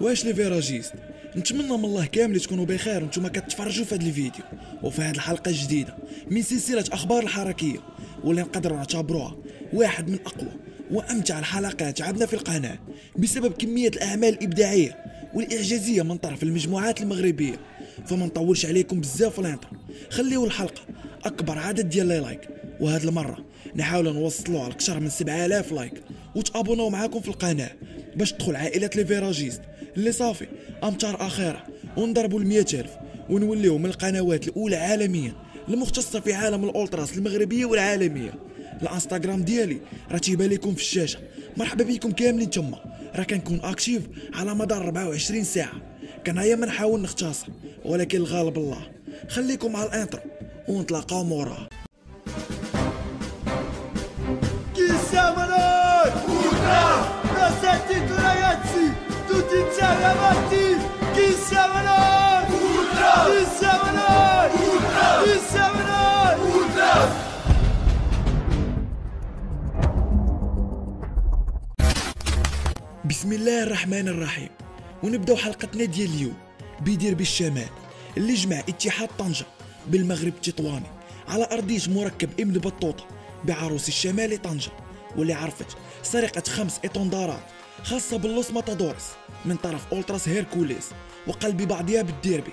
واش لي فيراجيست، نتمنى من الله كامل تكونوا بخير وانتم كتفرجوا في هذا الفيديو وفي هذه الحلقه الجديده من سلسله اخبار الحركيه واللي نقدروا نعتبروها واحد من اقوى وامتع الحلقات عندنا في القناه بسبب كميه الاعمال الابداعيه والاعجازيه من طرف المجموعات المغربيه. فما نطولش عليكم بزاف في الانترو، خليو الحلقه اكبر عدد ديال لي لايك، وهاد المره نحاول نوصلوها لأكثر من 7000 لايك، وتابوناو معاكم في القناه باش تدخل عائله لي فيراجيست اللي صافي امتار اخيره ونضربوا ال100,000 ونوليو من القنوات الاولى عالميا المختصه في عالم الاولتراس المغربيه والعالميه. الانستغرام ديالي راه تيبان لكم في الشاشه. مرحبا بكم كاملين تما، راه كنكون اكتيف على مدار 24 ساعه، كنعيا ما نحاول نختصر ولكن الغالب الله. خليكم مع الانترو ونتلاقاو موراها. بسم الله الرحمن الرحيم، ونبداو حلقتنا ديال اليوم بديربي الشمال اللي جمع اتحاد طنجة بالمغرب التطواني على ارضيه مركب ابن بطوطه بعروس الشمال طنجة، واللي عرفت سرقه 5 اطندارات خاصه باللوس ماتادورس من طرف اولتراس هيركوليس وقلب بعضها بالديربي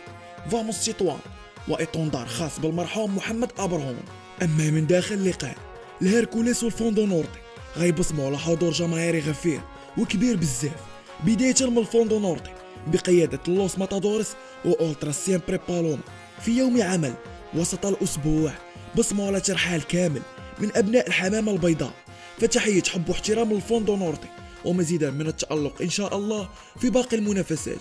فاموس تطوان، واطندار خاص بالمرحوم محمد ابرهوم. اما من داخل اللقاء الهيركوليس والفوندو نورتي غيبصموا على حضور جماهيري غفير وكبير بزاف، بداية من الفوندو نورتي بقيادة اللوس ماتادورس واولتراس سيمبري بالوما في يوم عمل وسط الاسبوع بصموا على ترحال كامل من ابناء الحمامة البيضاء. فتحية حب واحترام للفوندو نورتي ومزيدا من التألق ان شاء الله في باقي المنافسات.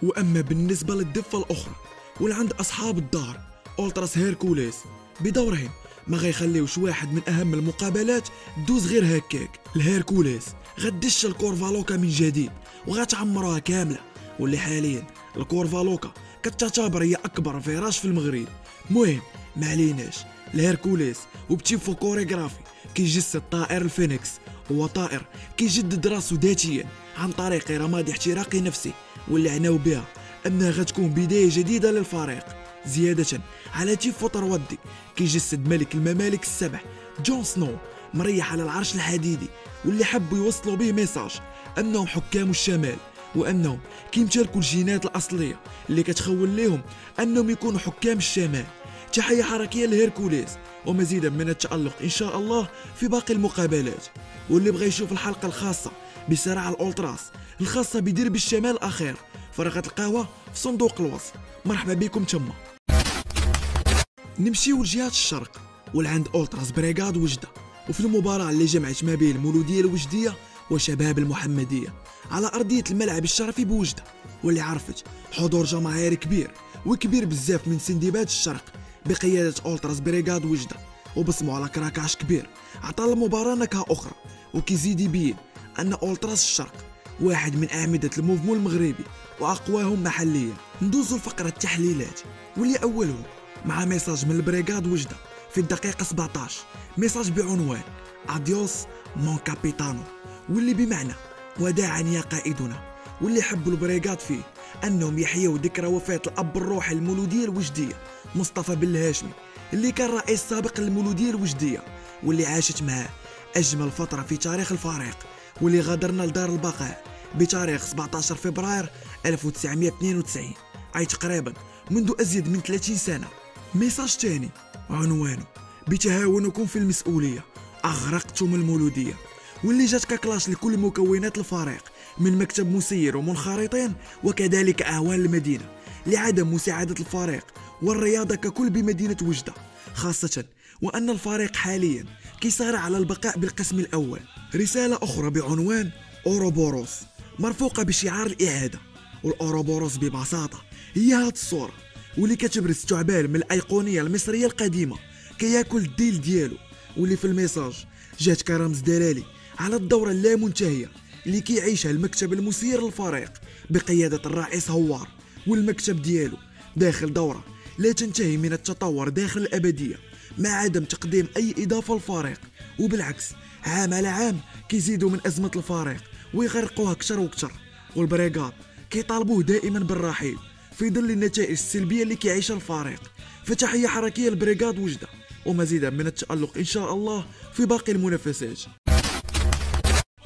واما بالنسبة للضفة الاخرى والعند اصحاب الدار اولتراس هيركوليس بدورهم ما غيخليوش واحد من اهم المقابلات دوز غير هكاك. الهيركوليس غدش الكورفالوكا من جديد وغتعمروها كامله، واللي حاليا الكورفالوكا كتعتبر هي اكبر فيراج في المغرب. مهم ما عليناش، الهيركوليس وبتيفو كوريغرافي كيجسد طائر الفينيكس، هو طائر كيجدد راسو ذاتيا عن طريق رماد احتراقي نفسي، واللي عناو بها انها غتكون بدايه جديده للفريق، زيادة على تيفو طرودي كيجسد ملك الممالك السبع جون سنو مريح على العرش الحديدي، واللي حبوا يوصلوا به ميساج انهم حكام الشمال وانهم كيمتلكوا الجينات الاصليه اللي كتخول ليهم انهم يكونوا حكام الشمال. تحيه حركيه لهيركوليس ومزيدا من التألق ان شاء الله في باقي المقابلات. واللي بغى يشوف الحلقه الخاصه بصراع الاولتراس الخاصه بديربي الشمال الاخير فرغة القهوه في صندوق الوصف. مرحبا بكم تما. نمشيو لجهة الشرق والعند اولتراس بريغاد وجدة، وفي المباراة اللي جمعت ما بين المولودية الوجدية وشباب المحمدية على أرضية الملعب الشرفي بوجدة، واللي عرفت حضور جماهيري كبير وكبير بزاف من سندباد الشرق بقيادة اولتراس بريغاد وجدة، وبصموا على كراكاش كبير عطى المباراة نكهة أخرى، وكيزيد يبين أن اولتراس الشرق واحد من أعمدة الموفمون المغربي وأقواهم محليا. ندوزو لفقرة التحليلات واللي أولهم مع ميساج من البريغاد وجدة في الدقيقة 17، ميساج بعنوان اديوس مون كابيتانو، واللي بمعنى وداعا يا قائدنا، واللي حبوا البريغاد فيه انهم يحيوا ذكرى وفاة الاب الروحي المولودية الوجدية مصطفى بن الهاشمي اللي كان رئيس سابق للمولودية الوجدية، واللي عاشت معاه اجمل فترة في تاريخ الفريق، واللي غادرنا لدار البقاء بتاريخ 17 فبراير 1992، اي تقريبا منذ ازيد من 30 سنة. ميساج تاني عنوانه بتهاونكم في المسؤولية اغرقتم المولودية، واللي جات ككلاش لكل مكونات الفريق من مكتب مسير ومنخرطين وكذلك اعوان المدينة لعدم مساعدة الفريق والرياضة ككل بمدينة وجدة، خاصة وان الفريق حاليا كيسارع على البقاء بالقسم الاول. رسالة اخرى بعنوان اوروبوروس مرفوقة بشعار الاعادة، والاوروبوروس ببساطة هي هاد الصورة واللي كتبرز ثعبان من الايقونيه المصريه القديمه كياكل الديل ديالو، واللي في الميساج جات كرمز دلالي على الدوره اللامنتهيه اللي كيعيشها المكتب المسير للفريق بقياده الرئيس هوار، والمكتب ديالو داخل دوره لا تنتهي من التطور داخل الابديه مع عدم تقديم اي اضافه للفريق، وبالعكس عام على عام كيزيدوا من ازمه الفريق ويغرقوها اكثر واكثر، والبريغاد كيطالبوه دائما بالرحيل في ظل النتائج السلبيه اللي كيعيشها الفريق. فتحيه حركيه للبريغاد وجده ومزيدا من التألق ان شاء الله في باقي المنافسات.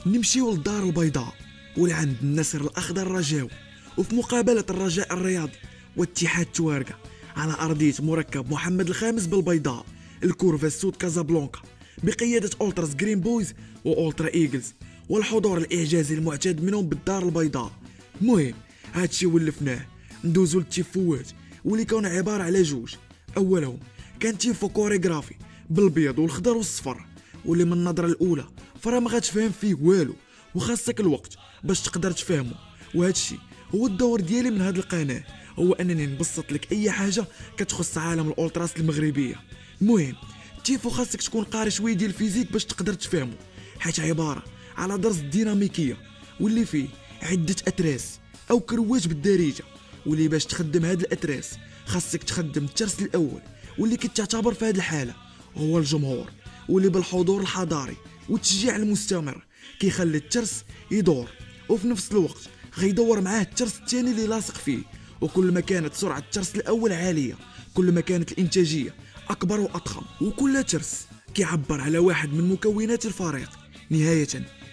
نمشيو للدار البيضاء ولعند النسر الاخضر الرجاوي، وفي مقابله الرجاء الرياضي واتحاد توارقه على ارضيه مركب محمد الخامس بالبيضاء الكورفا السود كازابلانكا بقياده اولتراس جرين بويز واولترا ايجلز، والحضور الاعجازي المعتاد منهم بالدار البيضاء. المهم هادشي ولفناه ندوزو للتيفوات واللي كانوا عباره على جوج. اولهم كان تيفو كوريغرافي بالبيض والخضر والصفر، واللي من النظره الاولى فرا ما غتفهم فيه والو وخاصك الوقت باش تقدر تفهمه، وهادشي هو الدور ديالي من هاد القناه، هو انني نبسط لك اي حاجه كتخص عالم الاولتراس المغربيه. المهم تيفو خاصك تكون قاري شويه ديال الفيزيك باش تقدر تفهمه، حيت عباره على درس الديناميكيه واللي فيه عده اتراس او كروات بالدارجه، واللي باش تخدم هاد الاتراس خاصك تخدم الترس الاول واللي كتعتبر في هاد الحاله هو الجمهور، واللي بالحضور الحضاري والتشجيع المستمر كيخلي الترس يدور، وفي نفس الوقت غيدور معاه الترس الثاني اللي لاصق فيه، وكل ما كانت سرعه الترس الاول عاليه كل ما كانت الانتاجيه اكبر واضخم، وكل ترس كيعبر على واحد من مكونات الفريق. نهايه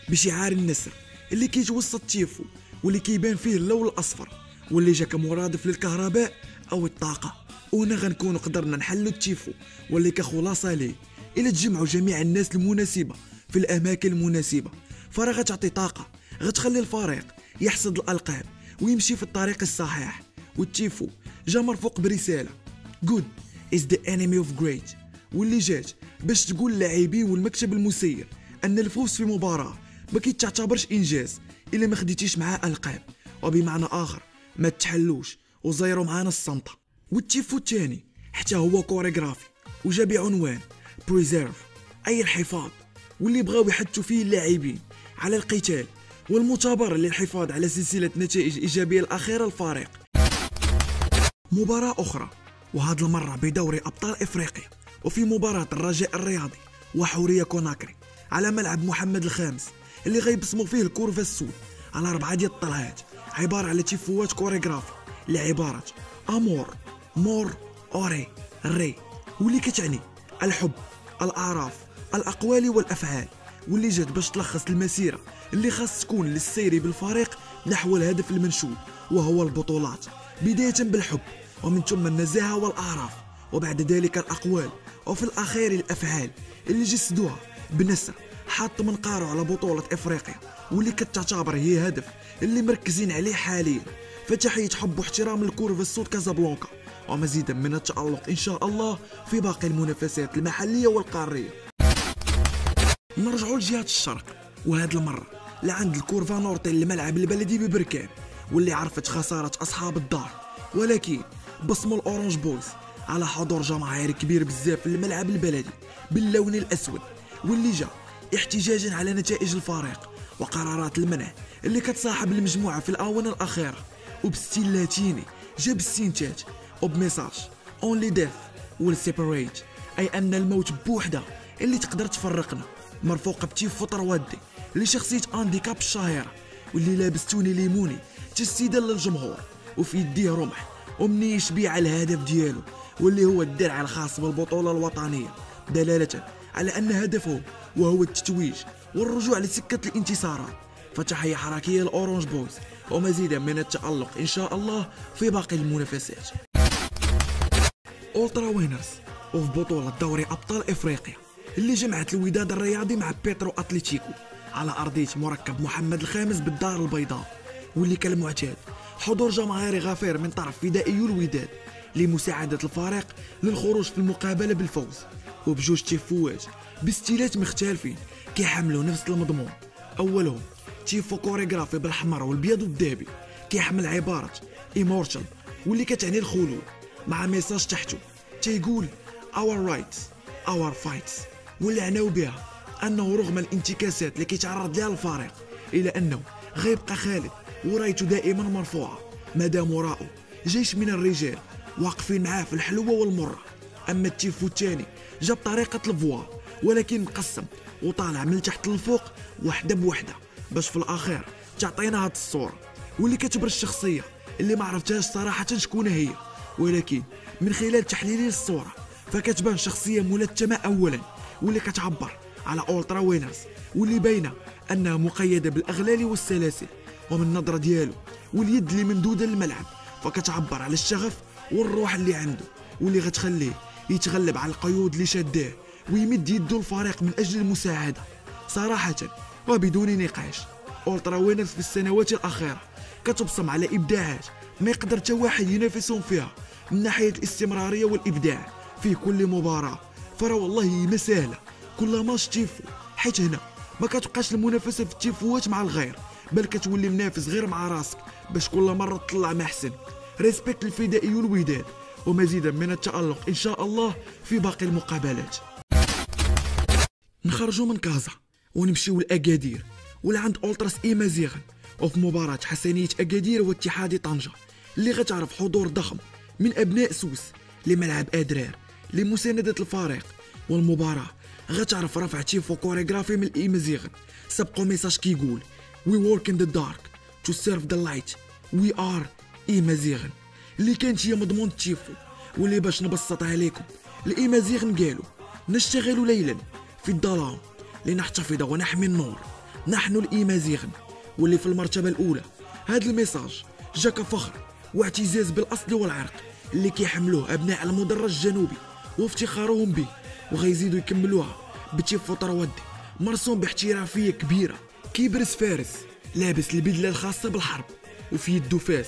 بشعار النسر اللي كيتوسط تيفو واللي كيبان فيه اللون الاصفر واللي جا كمرادف للكهرباء او الطاقه، وهنا غنكونوا قدرنا نحلوا التيفو واللي كخلاصه ليه الى تجمعوا جميع الناس المناسبه في الاماكن المناسبه فراه غتعطي طاقه غتخلي الفريق يحصد الالقاب ويمشي في الطريق الصحيح. والتيفو جا مرفوق برساله good is the enemy of great، واللي جات باش تقول للاعبين والمكتب المسير ان الفوز في مباراه ما كيتعتبرش انجاز الا ما خديتيش معاه القاب، وبمعنى اخر ما تحلوش وزيروا معانا الصمته. والتيفو الثاني حتى هو كوريغرافي وجا بعنوان بريزيرف اي الحفاظ، واللي بغاو يحثوا فيه اللاعبين على القتال والمثابره للحفاظ على سلسله نتائج ايجابيه الاخيره للفريق. مباراه اخرى وهذا المره بدوري ابطال افريقيا، وفي مباراه الرجاء الرياضي وحوريه كوناكري على ملعب محمد الخامس اللي غيبصموا فيه الكورفا السود على 4 ديال الطلعات، عباره على تيفوات كوريغرافي لعباره امور مور اوري ري، واللي كتعني الحب الاعراف الاقوال والافعال، واللي جات باش تلخص المسيره اللي خاص تكون للسير بالفريق نحو الهدف المنشود وهو البطولات، بدايه بالحب ومن ثم النزاهه والاعراف وبعد ذلك الاقوال وفي الاخير الافعال اللي جسدوها بنسر حاط منقاره على بطوله افريقيا واللي كتعتبر هي هدف اللي مركزين عليه حاليا. فتحيه حب واحترام للكورفا السود كازابلانكا ومزيدا من التألق ان شاء الله في باقي المنافسات المحليه والقاريه. نرجعوا لجهه الشرق وهاد المره لعند الكورفا نورتي الملعب البلدي ببركان واللي عرفت خساره اصحاب الدار، ولكن بصموا الاورانج بويز على حضور جماهيري كبير بزاف في الملعب البلدي باللون الاسود، واللي جا احتجاجا على نتائج الفريق وقرارات المنع اللي كتصاحب المجموعه في الاونه الاخيره، وبستيل لاتيني جاب السينتات وبميساج اونلي ديث ويل سيبريت، اي ان الموت بوحده اللي تقدر تفرقنا، مرفوقه بتيفو طروادي اللي شخصيه انديكاب الشهيره واللي لابس توني ليموني تجسيدا للجمهور وفي يديه رمح ومني يشبيع الهدف ديالو واللي هو الدرع الخاص بالبطوله الوطنيه، دلاله على ان هدفه وهو التتويج والرجوع لسكه الانتصارات. فتحيه حركيه الاورانج بويز ومزيدا من التألق ان شاء الله في باقي المنافسات. أولترا وينرز وفي بطولة دوري أبطال إفريقيا اللي جمعت الوداد الرياضي مع بيترو أتليتيكو على أرضية مركب محمد الخامس بالدار البيضاء، واللي كالمعتاد حضور جماهيري غفير من طرف فدائيو الوداد لمساعدة الفريق للخروج في المقابلة بالفوز، وبجوج تيفوات بستيلات مختلفين كيحملوا نفس المضمون. أولهم تيفو كوريغرافي بالحمر والبيض والذهبي كيحمل عبارة ايمورتال واللي كتعني الخلود، مع ميساج تحته تيقول our rights our fights، واللي عناو بها انه رغم الانتكاسات اللي كيتعرض لها الفريق الا انه غيبقى خالد ورايته دائما مرفوعه مادام وراءه جيش من الرجال واقفين معاه في الحلوه والمره. اما التيفو الثاني جاب طريقه الفوا ولكن مقسم وطالع من تحت للفوق وحده بوحده باش في الاخير تعطينا هاد الصوره واللي كتبرز الشخصيه اللي ما عرفتهاش صراحه شكون هي، ولكن من خلال تحليل الصوره فكتبان شخصيه ملتمه اولا واللي كتعبر على اولترا وينرز واللي باينه انها مقيده بالاغلال والسلاسل، ومن النظره ديالو واليد اللي ممدوده للملعب فكتعبر على الشغف والروح اللي عنده واللي غتخليه يتغلب على القيود اللي شاداه ويمد يده الفريق من اجل المساعده. صراحه وبدون نقاش اولترا وينرز في السنوات الاخيره كتبصم على ابداعات ما يقدر حتى واحد ينافسهم فيها من ناحيه الاستمراريه والابداع في كل مباراه. فرا والله ما سهله كل ماتش تيفو، حيت هنا ما كتبقاش المنافسه في التيفوات مع الغير بل كتولي منافس غير مع راسك باش كل مره تطلع ما احسن. ريسبكت الفدائي والوداد ومزيدا من التألق ان شاء الله في باقي المقابلات. نخرجوا من كازا ونمشيو لاكادير ولا عند اولتراس ايمازيغن، وفي مباراة حسنية اكادير واتحاد طنجة اللي غتعرف حضور ضخم من ابناء سوس لملعب ادرار لمساندة الفريق، والمباراة غتعرف رفع تيفو كوريغرافي من الايمازيغن سبقوا ميساج كيقول We work in the dark to serve the light We are ايمازيغن، اللي كانت هي مضمون التيفو واللي باش نبسطها عليكم الايمازيغن قالوا نشتغل ليلا في الظلام لنحتفظ ونحمي النور نحن الايمازيغن، واللي في المرتبه الاولى هذا الميساج جا كفخر واعتزاز بالاصل والعرق اللي كيحملوه ابناء المدرج الجنوبي وافتخارهم به، وغيزيدوا يكملوها بتيفو طرودي مرسوم باحترافيه كبيره كيبرز فارس لابس البدله الخاصه بالحرب وفي يده فاس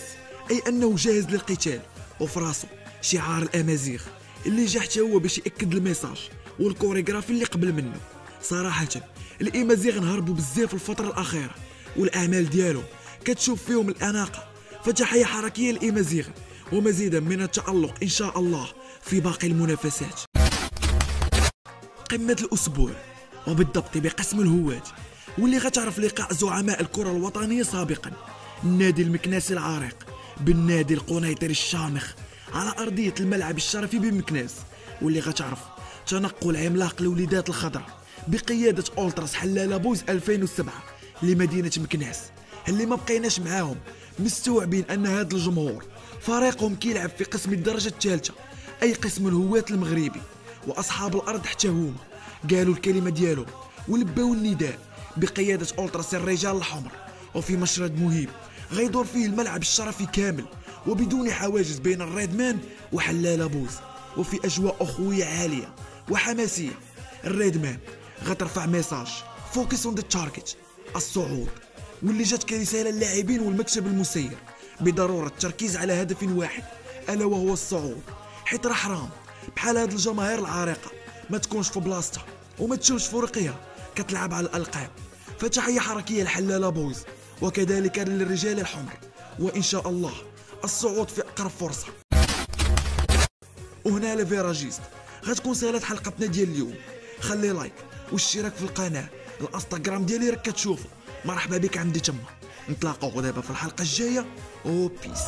اي انه جاهز للقتال، وفي راسه شعار الامازيغ اللي جا حتى هو باش ياكد الميساج والكوريغرافي اللي قبل منه. صراحه الايمازيغ هربوا بزاف الفتره الاخيره والاعمال ديالهم كتشوف فيهم الاناقه، فتحيه حركيه للايمازيغ ومزيدا من التألق ان شاء الله في باقي المنافسات. قمه الاسبوع وبالضبط بقسم الهواة واللي غتعرف لقاء زعماء الكره الوطنيه سابقا النادي المكناسي العريق بالنادي القنيطري الشامخ على ارضيه الملعب الشرفي بمكناس، واللي غتعرف تنقل عملاق الوليدات الخضراء بقياده اولتراس حلاله بوز 2007 لمدينه مكناس اللي ما بقيناش معاهم مستوعبين ان هذا الجمهور فريقهم كيلعب في قسم الدرجه الثالثه اي قسم الهواة المغربي، واصحاب الارض حتى هما قالوا الكلمه ديالهم ولباو النداء بقياده اولتراس الرجال الحمر، وفي مشهد مهم غيدور فيه الملعب الشرفي كامل وبدون حواجز بين الريدمان وحلاله بوز، وفي اجواء اخويه عاليه وحماسيه. الريدمان غترفع ميساج فوكس اون ذا تارجت الصعود، واللي جات كرساله للاعبين والمكتب المسير بضروره التركيز على هدف واحد الا وهو الصعود، حيت راه حرام بحال هاد الجماهير العريقه ما تكونش في بلاصتها وما تشوفش فرقيها كتلعب على الالقاب. فتحيه حركيه لحلاله بوز وكذلك للرجال الحمر، وان شاء الله الصعود في اقرب فرصه. وهنا لفيراجيست غتكون سالات حلقتنا ديال اليوم، خلي لايك والاشتراك في القناه، الانستغرام ديالي راك كتشوفو. مرحبا بك عندي تما، نتلاقاو دابا في الحلقه الجايه وبيس.